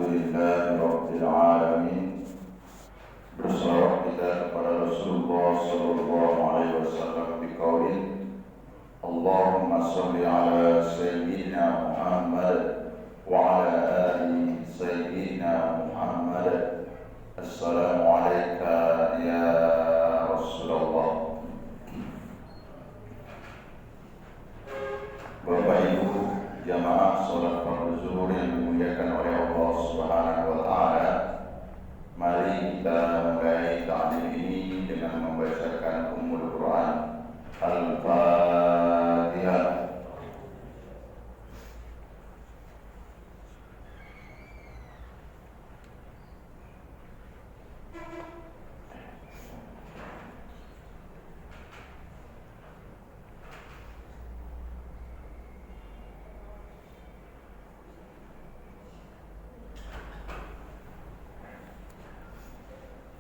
Alhamdulillah Rabbil Alamin. Bersalawat kita kepada Rasulullah sallallahu alaihi wasallam biqaulin Allahumma shalli ala sayyidina Muhammad wa ala ali sayyidina Muhammad. Assalamu alayka ya Rasulullah. Bapak Ibu jamaah salat fardu zuhur yang dimuliakan oleh Allah Subhanahu wa taala, mari kita mulai ta'lim ini dengan membacakan Ummul Quran Al-Fatihah.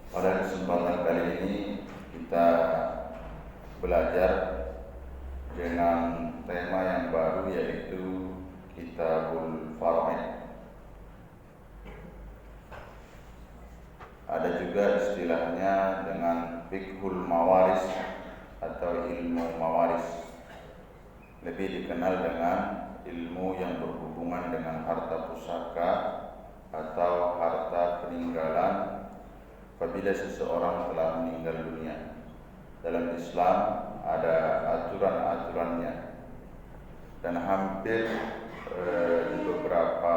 Pada kesempatan kali ini kita belajar dengan tema yang baru, yaitu Kitabul Faraid. Ada juga istilahnya dengan Fiqhul Mawaris atau ilmu mawaris, lebih dikenal dengan ilmu yang berhubungan dengan harta pusaka atau harta peninggalan apabila seseorang telah meninggal dunia. Dalam Islam ada aturan-aturannya, dan hampir di beberapa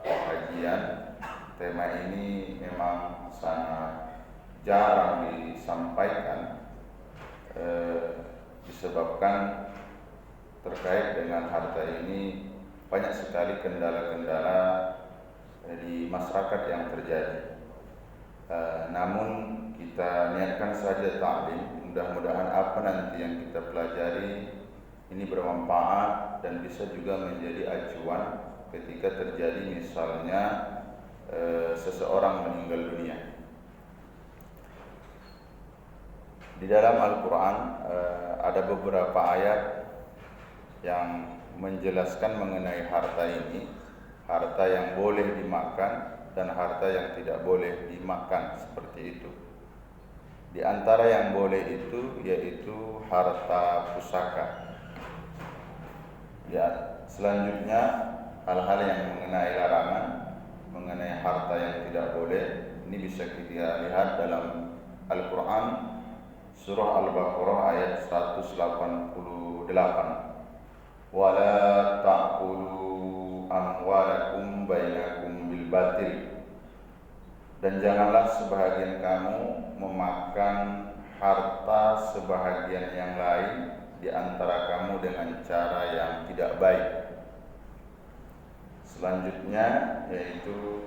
kajian tema ini memang sangat jarang disampaikan, disebabkan terkait dengan harta ini banyak sekali kendala-kendala di masyarakat yang terjadi. Namun kita niatkan saja ta'lim, mudah-mudahan apa nanti yang kita pelajari ini bermanfaat dan bisa juga menjadi acuan ketika terjadi misalnya seseorang meninggal dunia. Di dalam Al-Quran ada beberapa ayat yang menjelaskan mengenai harta ini, harta yang boleh dimakan dan harta yang tidak boleh dimakan, seperti itu. Di antara yang boleh itu yaitu harta pusaka. Ya, selanjutnya hal-hal yang mengenai larangan, mengenai harta yang tidak boleh, ini bisa kita lihat dalam Al-Quran surah Al-Baqarah ayat 188. Wala ta'kulu amwalakum bainakum bil batil. Dan janganlah sebahagian kamu memakan harta sebahagian yang lain di antara kamu dengan cara yang tidak baik. Selanjutnya yaitu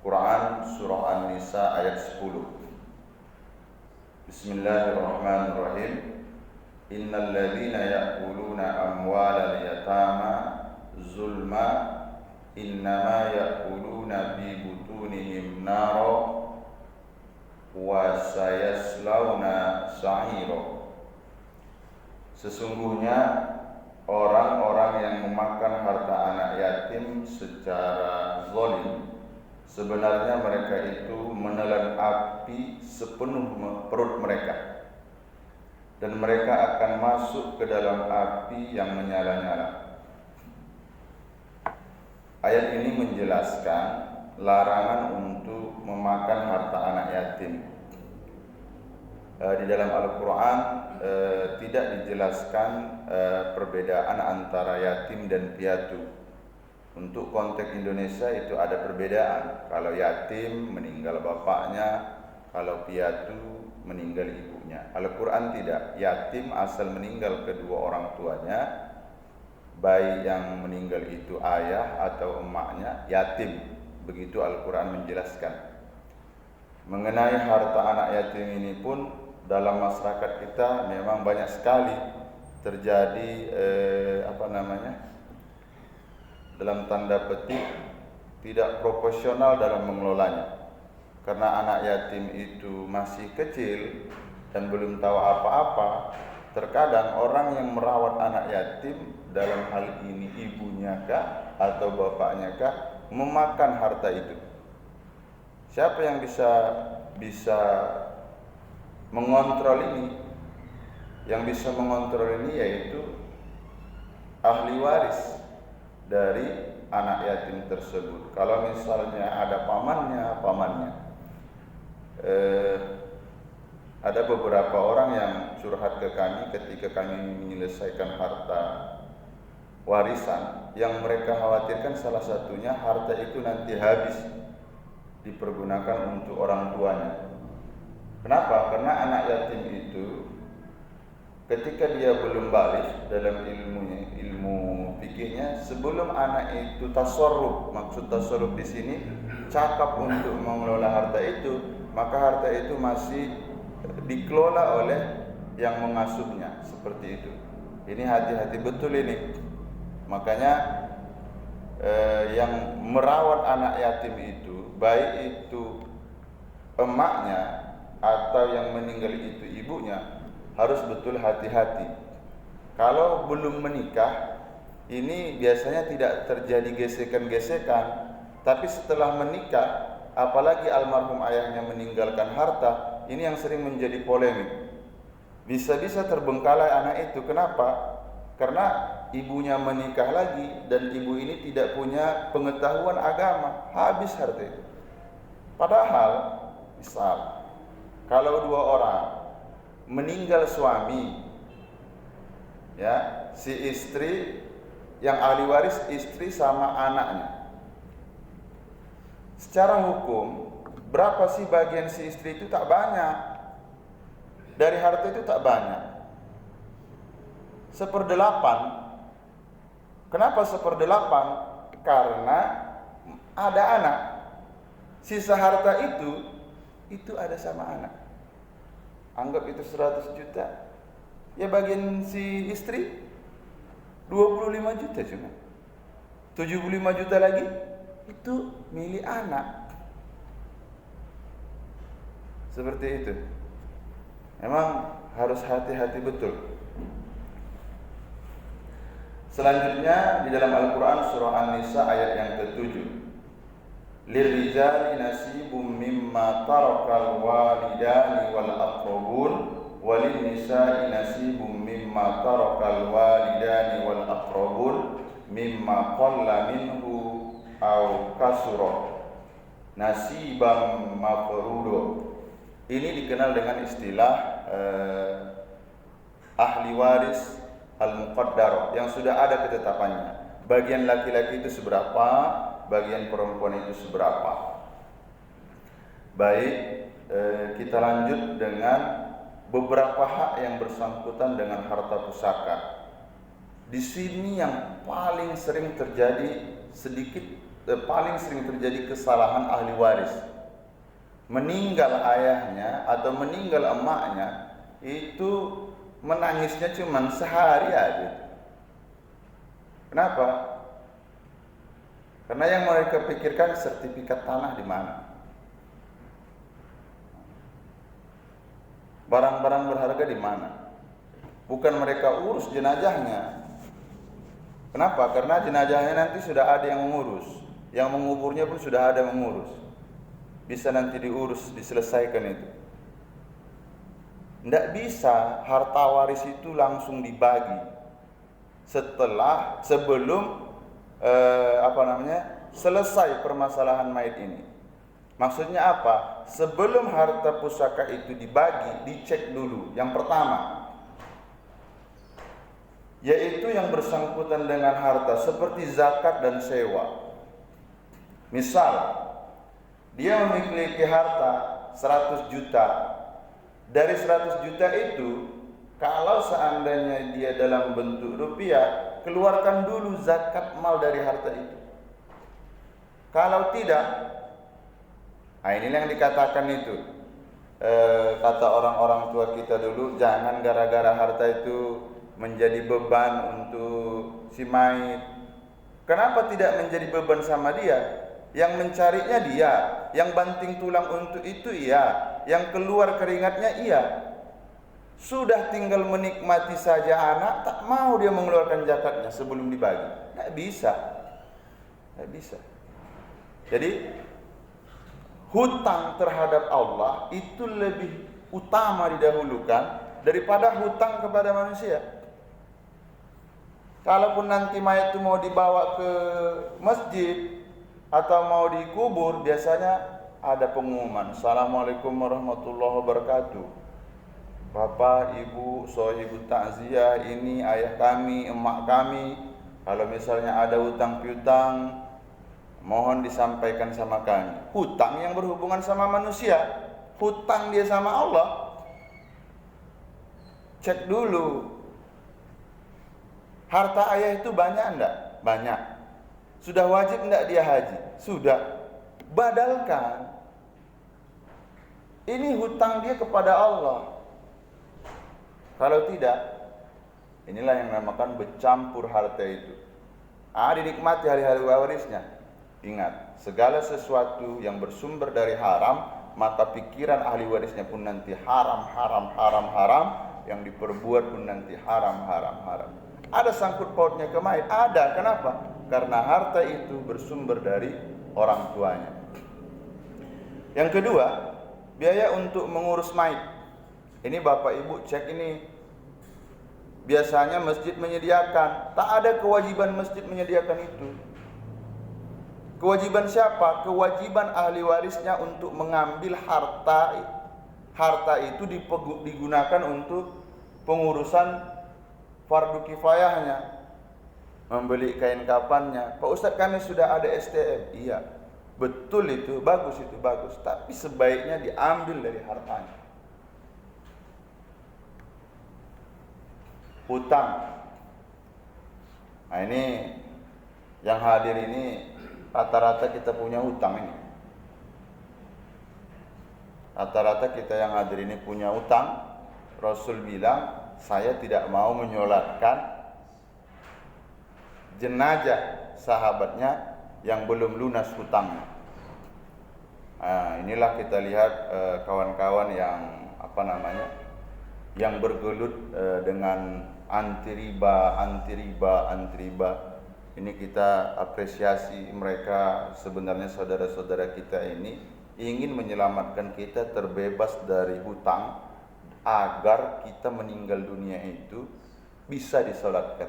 Quran surah An-Nisa ayat 10. Bismillahirrahmanirrahim. Innal ladzina ya'kuluna amwalal yatama zulma innama ya'kuluna fi butunihim nara wa sayaslawna sa'ira. Sesungguhnya orang-orang yang memakan harta anak yatim secara zalim, sebenarnya mereka itu menelan api sepenuh perut mereka, dan mereka akan masuk ke dalam api yang menyala-nyala. Ayat ini menjelaskan larangan untuk memakan harta anak yatim. Di dalam Al-Quran tidak dijelaskan perbedaan antara yatim dan piatu. Untuk konteks Indonesia itu ada perbedaan. Kalau yatim meninggal bapaknya, kalau piatu meninggal ibunya. Al-Quran tidak. Yatim asal meninggal kedua orang tuanya, baik yang meninggal itu ayah atau emaknya, yatim. Begitu Al-Quran menjelaskan. Mengenai harta anak yatim ini pun dalam masyarakat kita memang banyak sekali terjadi dalam tanda petik tidak proporsional dalam mengelolanya. Karena anak yatim itu masih kecil dan belum tahu apa-apa, terkadang orang yang merawat anak yatim, dalam hal ini ibunya kah atau bapaknya kah, memakan harta itu. Siapa yang bisa mengontrol ini? Yang bisa mengontrol ini yaitu ahli waris dari anak yatim tersebut. Kalau misalnya ada pamannya, ada beberapa orang yang curhat ke kami ketika kami menyelesaikan harta warisan, yang mereka khawatirkan salah satunya harta itu nanti habis dipergunakan untuk orang tuanya. Kenapa? Karena anak yatim itu ketika dia belum balik dalam ilmu fikihnya, sebelum anak itu tasarruf, maksud tasarruf di sini cakap untuk mengelola harta itu, maka harta itu masih dikelola oleh yang mengasuhnya, seperti itu. Ini hati-hati betul ini. Makanya yang merawat anak yatim itu, baik itu emaknya atau yang meninggal itu ibunya, harus betul hati-hati. Kalau belum menikah, ini biasanya tidak terjadi gesekan-gesekan, tapi setelah menikah, apalagi almarhum ayahnya meninggalkan harta, ini yang sering menjadi polemik. Bisa-bisa terbengkalai anak itu. Kenapa? Karena ibunya menikah lagi dan ibu ini tidak punya pengetahuan agama, habis harta itu. Padahal, misal kalau dua orang meninggal suami, ya, si istri yang ahli waris istri sama anaknya. Secara hukum, berapa sih bagian si istri itu? Tak banyak. Dari harta itu tak banyak. 1/8. Kenapa 1/8? Karena ada anak. Sisa harta itu ada sama anak. Anggap itu 100 juta. Ya bagian si istri 25 juta cuma. 75 juta lagi itu milik anak. Seperti itu. Memang harus hati-hati betul. Selanjutnya di dalam Al-Quran surah An-Nisa ayat yang ke-7, Lirrijali nasibum mimma tarakal walidani wal aqrabun walin nisa'i nasibum mimma tarakal walidani wal aqrabun mimma qalla minhu aw kasura nasiban mafrudo. Ini dikenal dengan istilah ahli waris al-muqaddar, yang sudah ada ketetapannya. Bagian laki-laki itu seberapa, bagian perempuan itu seberapa. Baik, kita lanjut dengan beberapa hak yang bersangkutan dengan harta pusaka. Di sini yang paling sering terjadi paling sering terjadi kesalahan ahli waris. Meninggal ayahnya atau meninggal emaknya, itu menangisnya cuma sehari aja. Kenapa? Karena yang mereka pikirkan sertifikat tanah di mana, barang-barang berharga di mana. Bukan mereka urus jenazahnya. Kenapa? Karena jenazahnya nanti sudah ada yang mengurus, yang menguburnya pun sudah ada yang mengurus. Bisa nanti diurus, diselesaikan itu. Tidak bisa harta waris itu langsung dibagi sebelum selesai permasalahan mayit ini. Maksudnya apa? Sebelum harta pusaka itu dibagi, dicek dulu. Yang pertama, yaitu yang bersangkutan dengan harta seperti zakat dan sewa. Misal, dia memiliki harta 100 juta. Dari 100 juta itu, kalau seandainya dia dalam bentuk rupiah, keluarkan dulu zakat mal dari harta itu. Kalau tidak, inilah yang dikatakan itu, kata orang-orang tua kita dulu, jangan gara-gara harta itu menjadi beban untuk si mayit. Kenapa tidak menjadi beban sama dia? Yang mencarinya dia, yang banting tulang untuk itu iya, yang keluar keringatnya iya. Sudah tinggal menikmati saja anak, tak mau dia mengeluarkan zakatnya sebelum dibagi. Tidak bisa. Jadi hutang terhadap Allah itu lebih utama didahulukan daripada hutang kepada manusia. Kalaupun nanti mayat itu mau dibawa ke masjid atau mau dikubur, biasanya ada pengumuman, Assalamualaikum warahmatullahi wabarakatuh. Bapak, Ibu, sohibu takziah, ini ayah kami, emak kami. Kalau misalnya ada hutang piutang, mohon disampaikan sama kami. Hutang yang berhubungan sama manusia, hutang dia sama Allah. Cek dulu. Harta ayah itu banyak enggak? Banyak. Sudah wajib enggak dia haji? Sudah. Badalkan. Ini hutang dia kepada Allah. Kalau tidak, inilah yang dinamakan bercampur harta itu. Dinikmati hari-hari warisnya. Ingat, segala sesuatu yang bersumber dari haram, maka pikiran ahli warisnya pun nanti haram, haram, haram, haram. Yang diperbuat pun nanti haram, haram, haram. Ada sangkut pautnya ke mayit? Ada. Kenapa? Karena harta itu bersumber dari orang tuanya. Yang kedua, biaya untuk mengurus mayit. Ini Bapak Ibu cek ini. Biasanya masjid menyediakan. Tak ada kewajiban masjid menyediakan itu. Kewajiban siapa? Kewajiban ahli warisnya untuk mengambil harta itu digunakan untuk pengurusan fardu kifayahnya, membeli kain kafannya. Pak Ustadz, kami sudah ada STM. Iya, betul itu, bagus itu, bagus. Tapi sebaiknya diambil dari hartanya. Hutang. Nah ini, yang hadir ini rata-rata kita punya hutang ini. Rata-rata kita yang hadir ini punya hutang. Rasul bilang, saya tidak mau menyolatkan jenazah sahabatnya yang belum lunas hutangnya. Nah, inilah kita lihat kawan-kawan yang yang bergelut dengan anti riba. Ini kita apresiasi mereka. Sebenarnya saudara-saudara kita ini ingin menyelamatkan kita terbebas dari hutang, agar kita meninggal dunia itu bisa disolatkan.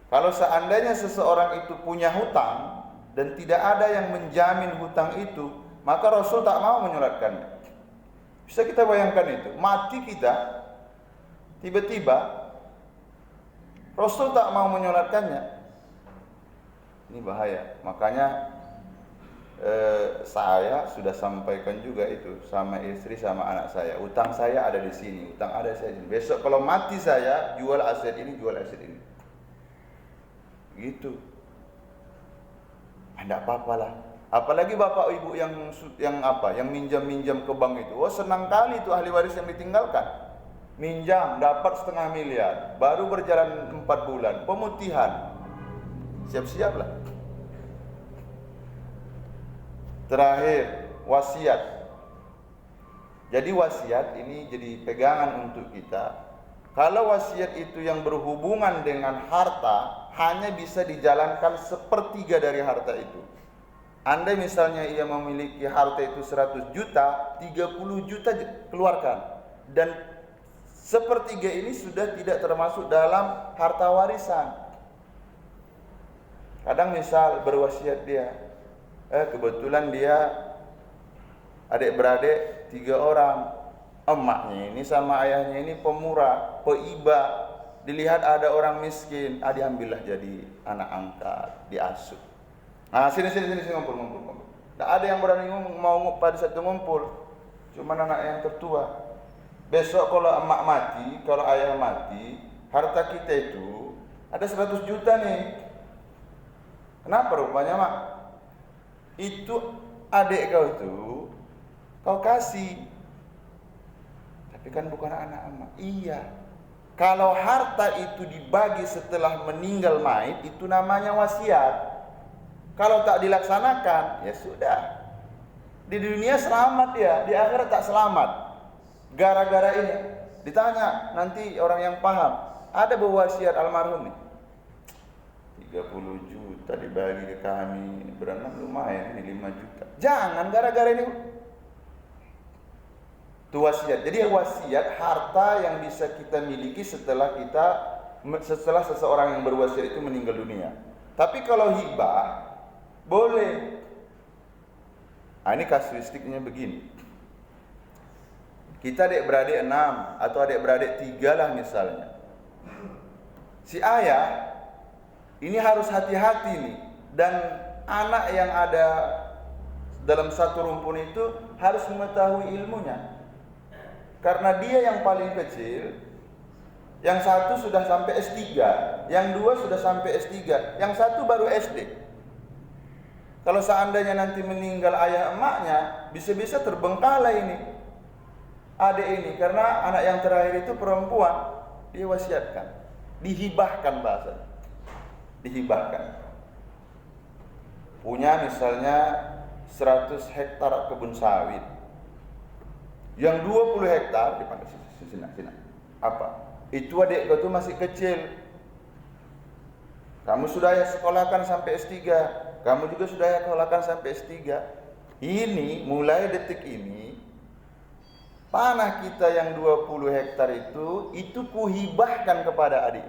Kalau seandainya seseorang itu punya hutang dan tidak ada yang menjamin hutang itu, maka Rasul tak mau menyolatkannya. Bisa kita bayangkan itu, mati kita, tiba-tiba Rasul tak mau menyolatkannya. Ini bahaya. Makanya saya sudah sampaikan juga itu sama istri sama anak saya. Utang saya ada di sini, utang ada saya di sini. Besok kalau mati saya, jual aset ini, jual aset ini. Gitu. Tidak apa-apalah. Apalagi bapak ibu yang minjam-minjam ke bank itu. Oh, senang kali itu ahli waris yang ditinggalkan. Minjam dapat 500 miliar, baru berjalan 4 bulan, pemutihan. Siap-siaplah. Terakhir, wasiat. Jadi wasiat ini jadi pegangan untuk kita. Kalau wasiat itu yang berhubungan dengan harta, hanya bisa dijalankan 1/3 dari harta itu. Andai misalnya ia memiliki harta itu 100 juta, 30 juta keluarkan. Dan 1/3 ini sudah tidak termasuk dalam harta warisan. Kadang misal berwasiat dia, kebetulan dia adik-beradik 3 orang. Emaknya ini sama ayahnya ini pemurah, peiba. Dilihat ada orang miskin, diambillah jadi anak angkat, diasuh. Nah, sini ngumpul. Tidak ada yang berani mau pada satu ngumpul. Cuma anak yang tertua. Besok kalau emak mati, kalau ayah mati, harta kita itu ada 100 juta nih. Kenapa rupanya, Mak? Itu adik kau itu kau kasih, tapi kan bukan anak emak. Iya. Kalau harta itu dibagi setelah meninggal mayit, itu namanya wasiat. Kalau tak dilaksanakan, ya sudah. Di dunia selamat ya, di akhirat tak selamat. Gara-gara ini ditanya nanti orang yang paham, ada berwasiat almarhum nih. 30 juta dibagi ke kami berenam lumayan, ini 5 juta. Jangan gara-gara ini. Itu wasiat. Jadi wasiat harta yang bisa kita miliki setelah seseorang yang berwasiat itu meninggal dunia. Tapi kalau hibah boleh. Nah, ini kasuistiknya begini. Kita adik-beradik 6 atau adik-beradik 3 lah misalnya. Si ayah ini harus hati-hati nih, dan anak yang ada dalam satu rumpun itu harus mengetahui ilmunya. Karena dia yang paling kecil, yang satu sudah sampai S3, yang dua sudah sampai S3, yang satu baru SD. Kalau seandainya nanti meninggal ayah emaknya, bisa-bisa terbengkalai ini adik ini, karena anak yang terakhir itu perempuan, dia wasiatkan, dihibahkan bahasa. Dihibahkan. Punya misalnya 100 hektar kebun sawit. Yang 20 hektar dipanggil sini. Apa? Itu adik kau tuh masih kecil. Kamu sudah ya sekolahkan sampai S3. Kamu juga sudah ya sekolahkan sampai S3. Ini mulai detik ini tanah kita yang 20 hektar itu kuhibahkan kepada adik.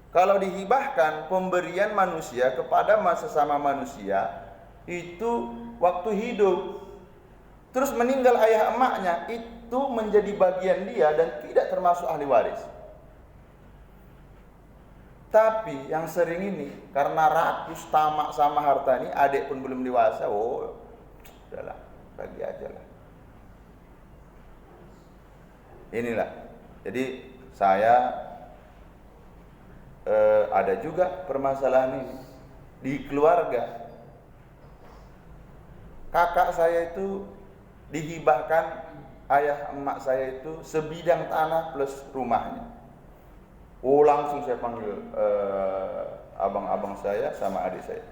Kalau dihibahkan, pemberian manusia kepada sesama manusia itu waktu hidup. Terus meninggal ayah emaknya, itu menjadi bagian dia dan tidak termasuk ahli waris. Tapi yang sering ini, karena rakus tamak sama harta ini, adik pun belum dewasa, udahlah, bagi aja lah. Inilah, jadi saya ada juga permasalahan ini di keluarga. Kakak saya itu dihibahkan ayah emak saya itu sebidang tanah plus rumahnya. Langsung saya panggil abang-abang saya sama adik saya.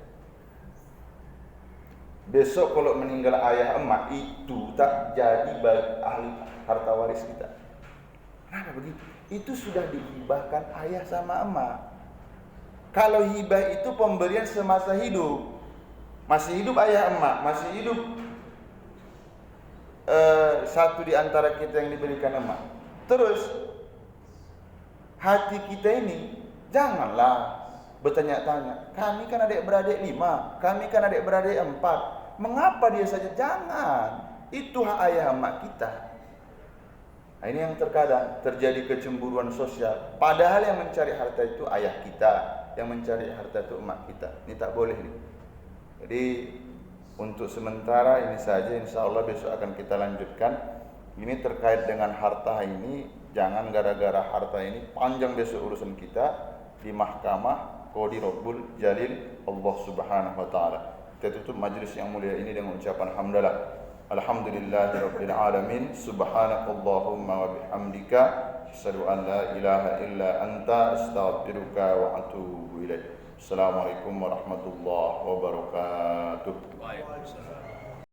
Besok kalau meninggal ayah emak itu tak jadi ahli harta waris kita. Kenapa begitu? Itu sudah dihibahkan ayah sama emak. Kalau hibah itu pemberian semasa hidup, masih hidup ayah emak, masih hidup satu di antara kita yang diberikan emak. Terus hati kita ini janganlah bertanya-tanya. Kami kan adik-beradik 5, kami kan adik-beradik 4. Mengapa dia saja? Jangan. Itu hak ayah emak kita. Nah, ini yang terkadang terjadi kecemburuan sosial. Padahal yang mencari harta itu ayah kita, yang mencari harta itu emak kita. Ini tak boleh nih. Jadi untuk sementara ini saja, insya Allah besok akan kita lanjutkan. Ini terkait dengan harta ini. Jangan gara-gara harta ini panjang besok urusan kita di mahkamah Qadi Rabbul Jalil Allah Subhanahu wa taala. Kita tutup majlis yang mulia ini dengan ucapan hamdalah. Alhamdulillahirabbil alamin. Subhanakallahumma wa bihamdika asyhadu an la ilaha illa anta astaghfiruka wa atubu ilaik. Assalamualaikum warahmatullahi wabarakatuh. Waalaikumsalam.